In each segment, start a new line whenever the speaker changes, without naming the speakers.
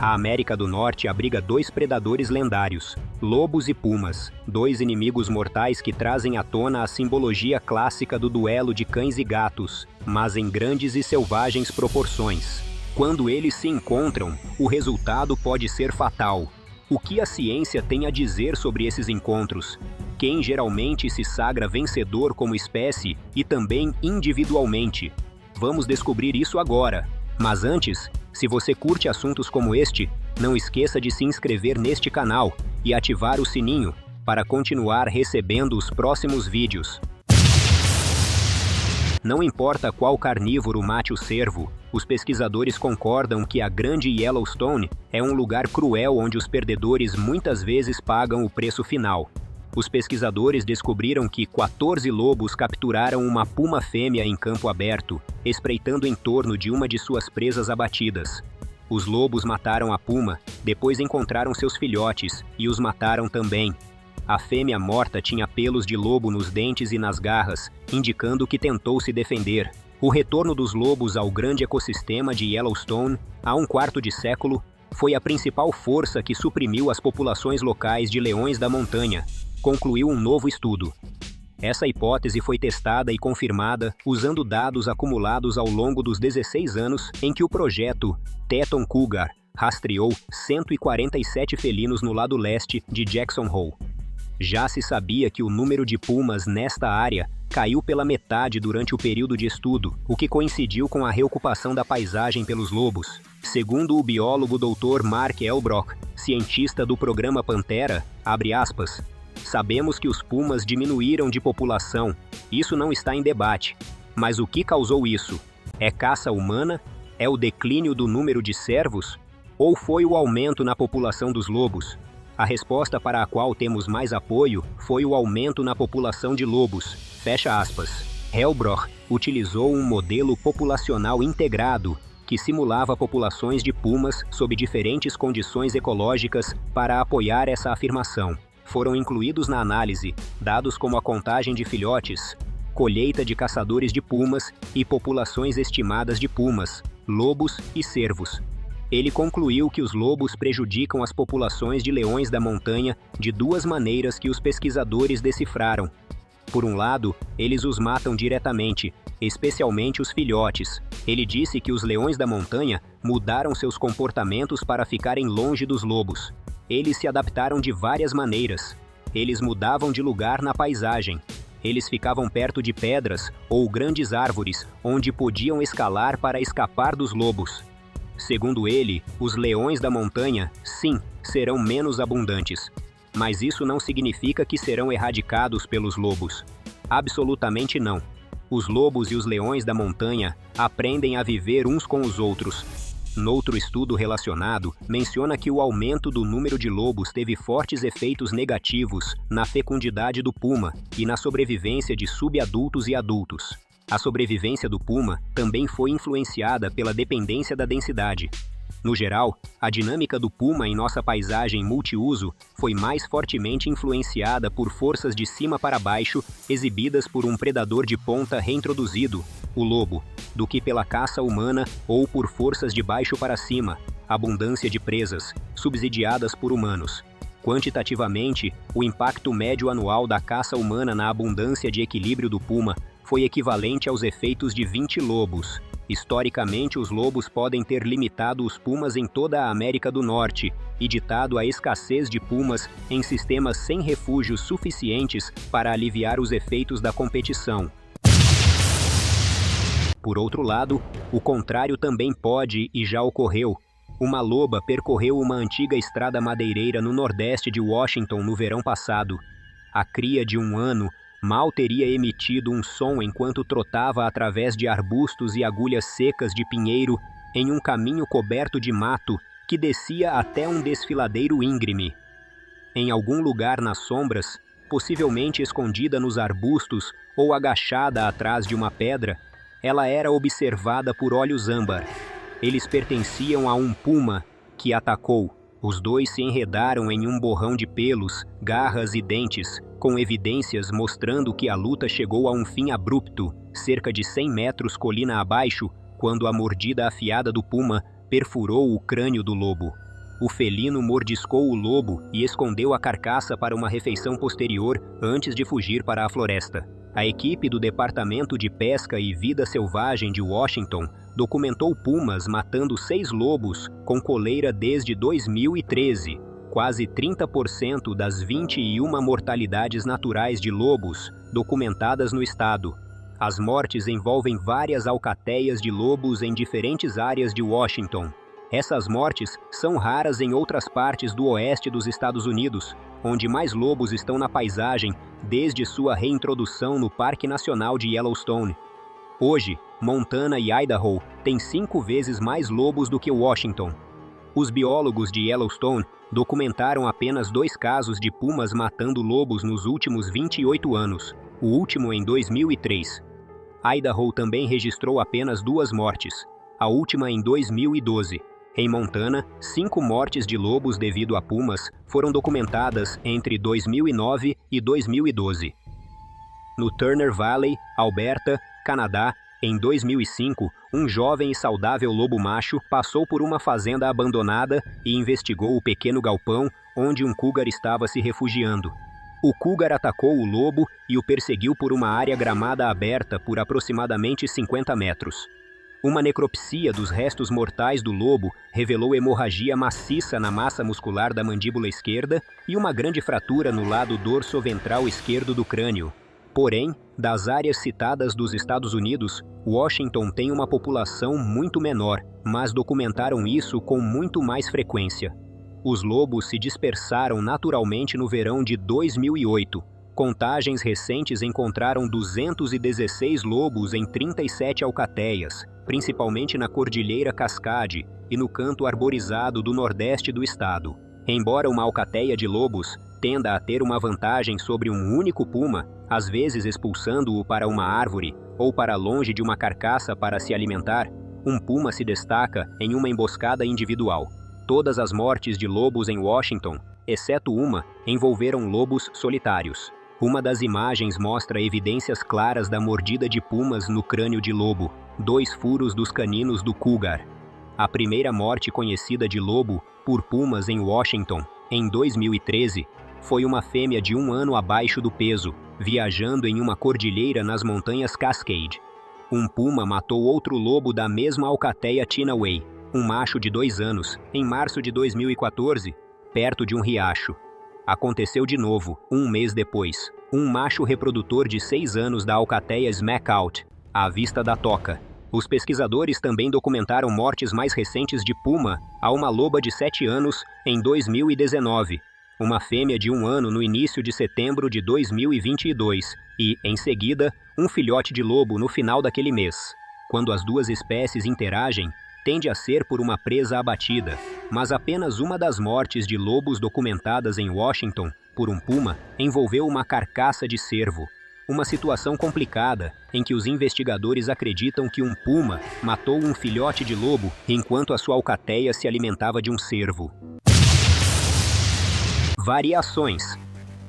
A América do Norte abriga dois predadores lendários, lobos e pumas, dois inimigos mortais que trazem à tona a simbologia clássica do duelo de cães e gatos, mas em grandes e selvagens proporções. Quando eles se encontram, o resultado pode ser fatal. O que a ciência tem a dizer sobre esses encontros? Quem geralmente se sagra vencedor como espécie e também individualmente? Vamos descobrir isso agora. Mas antes, se você curte assuntos como este, não esqueça de se inscrever neste canal e ativar o sininho para continuar recebendo os próximos vídeos. Não importa qual carnívoro mate o cervo, os pesquisadores concordam que a Grande Yellowstone é um lugar cruel onde os perdedores muitas vezes pagam o preço final. Os pesquisadores descobriram que 14 lobos capturaram uma puma fêmea em campo aberto, espreitando em torno de uma de suas presas abatidas. Os lobos mataram a puma, depois encontraram seus filhotes e os mataram também. A fêmea morta tinha pelos de lobo nos dentes e nas garras, indicando que tentou se defender. O retorno dos lobos ao grande ecossistema de Yellowstone, há um quarto de século, foi a principal força que suprimiu as populações locais de leões da montanha, concluiu um novo estudo. Essa hipótese foi testada e confirmada usando dados acumulados ao longo dos 16 anos em que o projeto Teton Cougar rastreou 147 felinos no lado leste de Jackson Hole. Já se sabia que o número de pumas nesta área caiu pela metade durante o período de estudo, o que coincidiu com a reocupação da paisagem pelos lobos. Segundo o biólogo Dr. Mark Elbrock, cientista do programa Pantera, abre aspas, sabemos que os pumas diminuíram de população, isso não está em debate. Mas o que causou isso? É caça humana? É o declínio do número de cervos? Ou foi o aumento na população dos lobos? A resposta para a qual temos mais apoio foi o aumento na população de lobos. Fecha aspas. Elbrock utilizou um modelo populacional integrado que simulava populações de pumas sob diferentes condições ecológicas para apoiar essa afirmação. Foram incluídos na análise dados como a contagem de filhotes, colheita de caçadores de pumas e populações estimadas de pumas, lobos e cervos. Ele concluiu que os lobos prejudicam as populações de leões da montanha de duas maneiras que os pesquisadores decifraram. Por um lado, eles os matam diretamente, especialmente os filhotes. Ele disse que os leões da montanha mudaram seus comportamentos para ficarem longe dos lobos. Eles se adaptaram de várias maneiras. Eles mudavam de lugar na paisagem. Eles ficavam perto de pedras ou grandes árvores, onde podiam escalar para escapar dos lobos. Segundo ele, os leões da montanha, sim, serão menos abundantes. Mas isso não significa que serão erradicados pelos lobos. Absolutamente não. Os lobos e os leões da montanha aprendem a viver uns com os outros. Noutro estudo relacionado, menciona que o aumento do número de lobos teve fortes efeitos negativos na fecundidade do puma e na sobrevivência de subadultos e adultos. A sobrevivência do puma também foi influenciada pela dependência da densidade. No geral, a dinâmica do puma em nossa paisagem multiuso foi mais fortemente influenciada por forças de cima para baixo exibidas por um predador de ponta reintroduzido, o lobo, do que pela caça humana ou por forças de baixo para cima, abundância de presas, subsidiadas por humanos. Quantitativamente, o impacto médio anual da caça humana na abundância de equilíbrio do puma foi equivalente aos efeitos de 20 lobos. Historicamente, os lobos podem ter limitado os pumas em toda a América do Norte e ditado a escassez de pumas em sistemas sem refúgios suficientes para aliviar os efeitos da competição. Por outro lado, o contrário também pode e já ocorreu. Uma loba percorreu uma antiga estrada madeireira no nordeste de Washington no verão passado. A cria de 1 ano mal teria emitido um som enquanto trotava através de arbustos e agulhas secas de pinheiro em um caminho coberto de mato que descia até um desfiladeiro íngreme. Em algum lugar nas sombras, possivelmente escondida nos arbustos ou agachada atrás de uma pedra, ela era observada por olhos âmbar. Eles pertenciam a um puma que atacou. Os dois se enredaram em um borrão de pelos, garras e dentes, com evidências mostrando que a luta chegou a um fim abrupto, cerca de 100 metros colina abaixo, quando a mordida afiada do puma perfurou o crânio do lobo. o felino mordiscou o lobo e escondeu a carcaça para uma refeição posterior antes de fugir para a floresta. A equipe do Departamento de Pesca e Vida Selvagem de Washington documentou pumas matando 6 lobos com coleira desde 2013, quase 30% das 21 mortalidades naturais de lobos documentadas no estado. As mortes envolvem várias alcateias de lobos em diferentes áreas de Washington. Essas mortes são raras em outras partes do oeste dos Estados Unidos, onde mais lobos estão na paisagem desde sua reintrodução no Parque Nacional de Yellowstone. Hoje, Montana e Idaho têm 5 vezes mais lobos do que Washington. Os biólogos de Yellowstone documentaram apenas 2 casos de pumas matando lobos nos últimos 28 anos, o último em 2003. Idaho também registrou apenas 2 mortes, a última em 2012. Em Montana, 5 mortes de lobos devido a pumas foram documentadas entre 2009 e 2012. No Turner Valley, Alberta, Canadá, em 2005, um jovem e saudável lobo macho passou por uma fazenda abandonada e investigou o pequeno galpão onde um cougar estava se refugiando. O cougar atacou o lobo e o perseguiu por uma área gramada aberta por aproximadamente 50 metros. Uma necropsia dos restos mortais do lobo revelou hemorragia maciça na massa muscular da mandíbula esquerda e uma grande fratura no lado dorsoventral esquerdo do crânio. Porém, das áreas citadas dos Estados Unidos, Washington tem uma população muito menor, mas documentaram isso com muito mais frequência. Os lobos se dispersaram naturalmente no verão de 2008. Contagens recentes encontraram 216 lobos em 37 alcateias, principalmente na Cordilheira Cascade e no canto arborizado do nordeste do estado. Embora uma alcateia de lobos tenda a ter uma vantagem sobre um único puma, às vezes expulsando-o para uma árvore ou para longe de uma carcaça para se alimentar, um puma se destaca em uma emboscada individual. Todas as mortes de lobos em Washington, exceto uma, envolveram lobos solitários. Uma das imagens mostra evidências claras da mordida de pumas no crânio de lobo, 2 furos dos caninos do cougar. A primeira morte conhecida de lobo por pumas em Washington, em 2013, foi uma fêmea de 1 ano abaixo do peso, viajando em uma cordilheira nas montanhas Cascade. Um puma matou outro lobo da mesma alcateia Chenaway, um macho de 2 anos, em março de 2014, perto de um riacho. Aconteceu de novo, 1 mês depois. Um macho reprodutor de 6 anos da alcateia Smackout, à vista da toca. Os pesquisadores também documentaram mortes mais recentes de puma a uma loba de 7 anos em 2019, uma fêmea de 1 ano no início de setembro de 2022 e, em seguida, um filhote de lobo no final daquele mês. Quando as 2 espécies interagem, tende a ser por uma presa abatida, mas apenas uma das mortes de lobos documentadas em Washington por um puma envolveu uma carcaça de cervo. Uma situação complicada em que os investigadores acreditam que um puma matou um filhote de lobo enquanto a sua alcateia se alimentava de um cervo. Variações.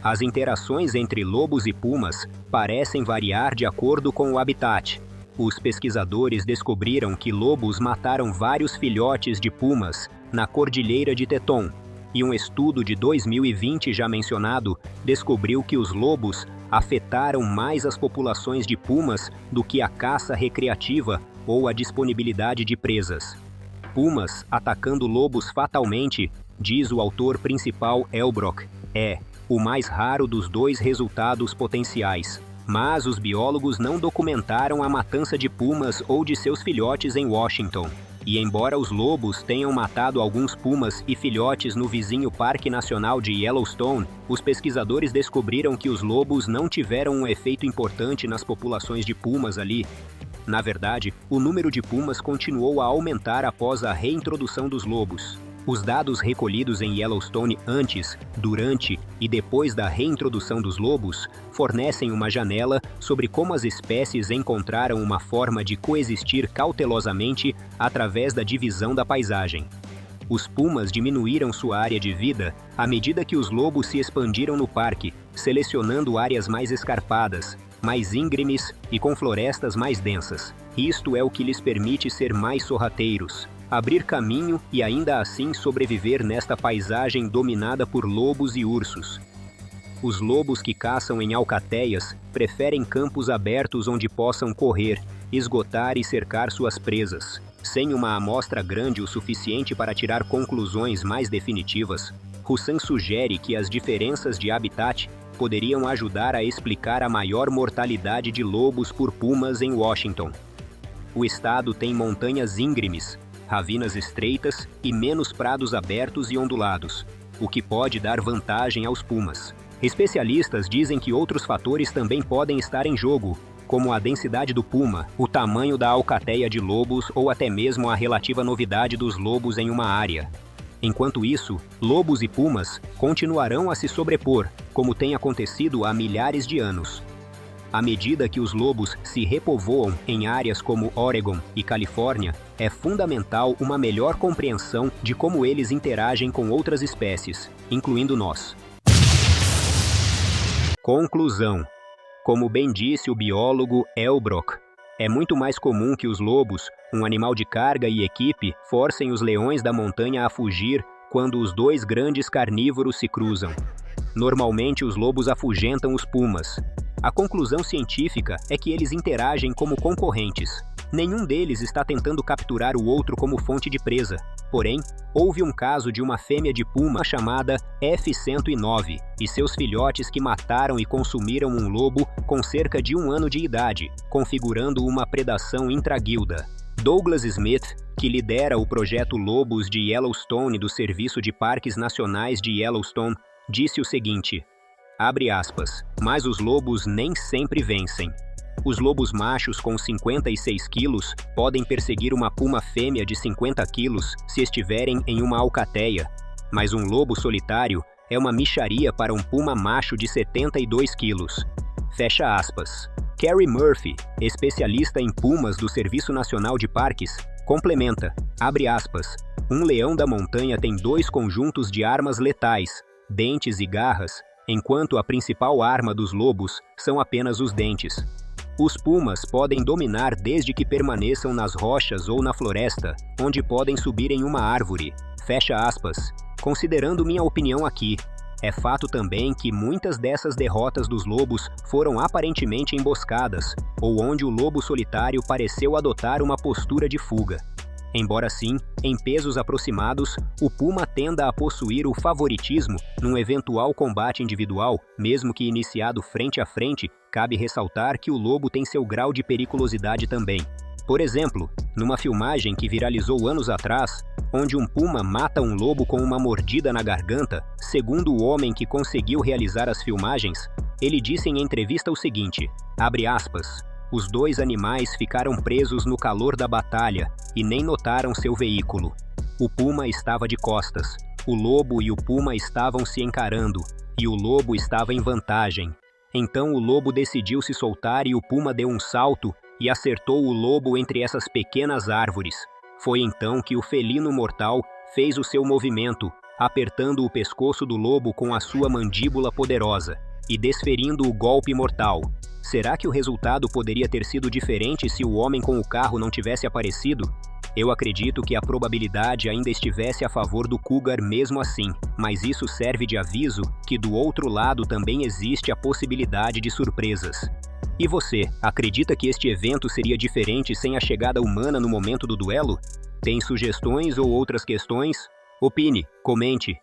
As interações entre lobos e pumas parecem variar de acordo com o habitat. Os pesquisadores descobriram que lobos mataram vários filhotes de pumas na Cordilheira de Teton, e um estudo de 2020 já mencionado descobriu que os lobos afetaram mais as populações de pumas do que a caça recreativa ou a disponibilidade de presas. Pumas atacando lobos fatalmente, diz o autor principal Elbrock, é o mais raro dos 2 resultados potenciais. Mas os biólogos não documentaram a matança de pumas ou de seus filhotes em Washington. E embora os lobos tenham matado alguns pumas e filhotes no vizinho Parque Nacional de Yellowstone, os pesquisadores descobriram que os lobos não tiveram um efeito importante nas populações de pumas ali. Na verdade, o número de pumas continuou a aumentar após a reintrodução dos lobos. Os dados recolhidos em Yellowstone antes, durante e depois da reintrodução dos lobos fornecem uma janela sobre como as espécies encontraram uma forma de coexistir cautelosamente através da divisão da paisagem. Os pumas diminuíram sua área de vida à medida que os lobos se expandiram no parque, selecionando áreas mais escarpadas, mais íngremes e com florestas mais densas. Isto é o que lhes permite ser mais sorrateiros. abrir caminho e ainda assim sobreviver nesta paisagem dominada por lobos e ursos. Os lobos que caçam em alcateias preferem campos abertos onde possam correr, esgotar e cercar suas presas. Sem uma amostra grande o suficiente para tirar conclusões mais definitivas, Hussan sugere que as diferenças de habitat poderiam ajudar a explicar a maior mortalidade de lobos por pumas em Washington. O estado tem montanhas íngremes, ravinas estreitas e menos prados abertos e ondulados, o que pode dar vantagem aos pumas. Especialistas dizem que outros fatores também podem estar em jogo, como a densidade do puma, o tamanho da alcateia de lobos ou até mesmo a relativa novidade dos lobos em uma área. Enquanto isso, lobos e pumas continuarão a se sobrepor, como tem acontecido há milhares de anos. À medida que os lobos se repovoam em áreas como Oregon e Califórnia, é fundamental uma melhor compreensão de como eles interagem com outras espécies, incluindo nós. Conclusão. Como bem disse o biólogo Elbrock, é muito mais comum que os lobos, um animal de carga e equipe, forcem os leões da montanha a fugir quando os dois grandes carnívoros se cruzam. Normalmente os lobos afugentam os pumas. A conclusão científica é que eles interagem como concorrentes. Nenhum deles está tentando capturar o outro como fonte de presa. Porém, houve um caso de uma fêmea de puma chamada F-109 e seus filhotes que mataram e consumiram um lobo com cerca de 1 ano de idade, configurando uma predação intraguilda. Douglas Smith, que lidera o projeto Lobos de Yellowstone do Serviço de Parques Nacionais de Yellowstone, disse o seguinte, abre aspas, mas os lobos nem sempre vencem. Os lobos machos com 56 quilos podem perseguir uma puma fêmea de 50 quilos se estiverem em uma alcateia, mas um lobo solitário é uma mixaria para um puma macho de 72 quilos. Fecha aspas. Carrie Murphy, especialista em pumas do Serviço Nacional de Parques, complementa, abre aspas, um leão da montanha tem 2 conjuntos de armas letais, dentes e garras, enquanto a principal arma dos lobos são apenas os dentes. Os pumas podem dominar desde que permaneçam nas rochas ou na floresta, onde podem subir em uma árvore. Fecha aspas. Considerando minha opinião aqui, é fato também que muitas dessas derrotas dos lobos foram aparentemente emboscadas, ou onde o lobo solitário pareceu adotar uma postura de fuga. Embora assim, em pesos aproximados, o puma tenda a possuir o favoritismo num eventual combate individual, mesmo que iniciado frente a frente, cabe ressaltar que o lobo tem seu grau de periculosidade também. Por exemplo, numa filmagem que viralizou anos atrás, onde um puma mata um lobo com uma mordida na garganta, segundo o homem que conseguiu realizar as filmagens, ele disse em entrevista o seguinte, abre aspas, os 2 animais ficaram presos no calor da batalha e nem notaram seu veículo. O puma estava de costas, o lobo e o puma estavam se encarando, e o lobo estava em vantagem. Então o lobo decidiu se soltar e o puma deu um salto e acertou o lobo entre essas pequenas árvores. Foi então que o felino mortal fez o seu movimento, apertando o pescoço do lobo com a sua mandíbula poderosa e desferindo o golpe mortal. Será que o resultado poderia ter sido diferente se o homem com o carro não tivesse aparecido? Eu acredito que a probabilidade ainda estivesse a favor do cougar mesmo assim, mas isso serve de aviso que do outro lado também existe a possibilidade de surpresas. E você, acredita que este evento seria diferente sem a chegada humana no momento do duelo? Tem sugestões ou outras questões? Opine, comente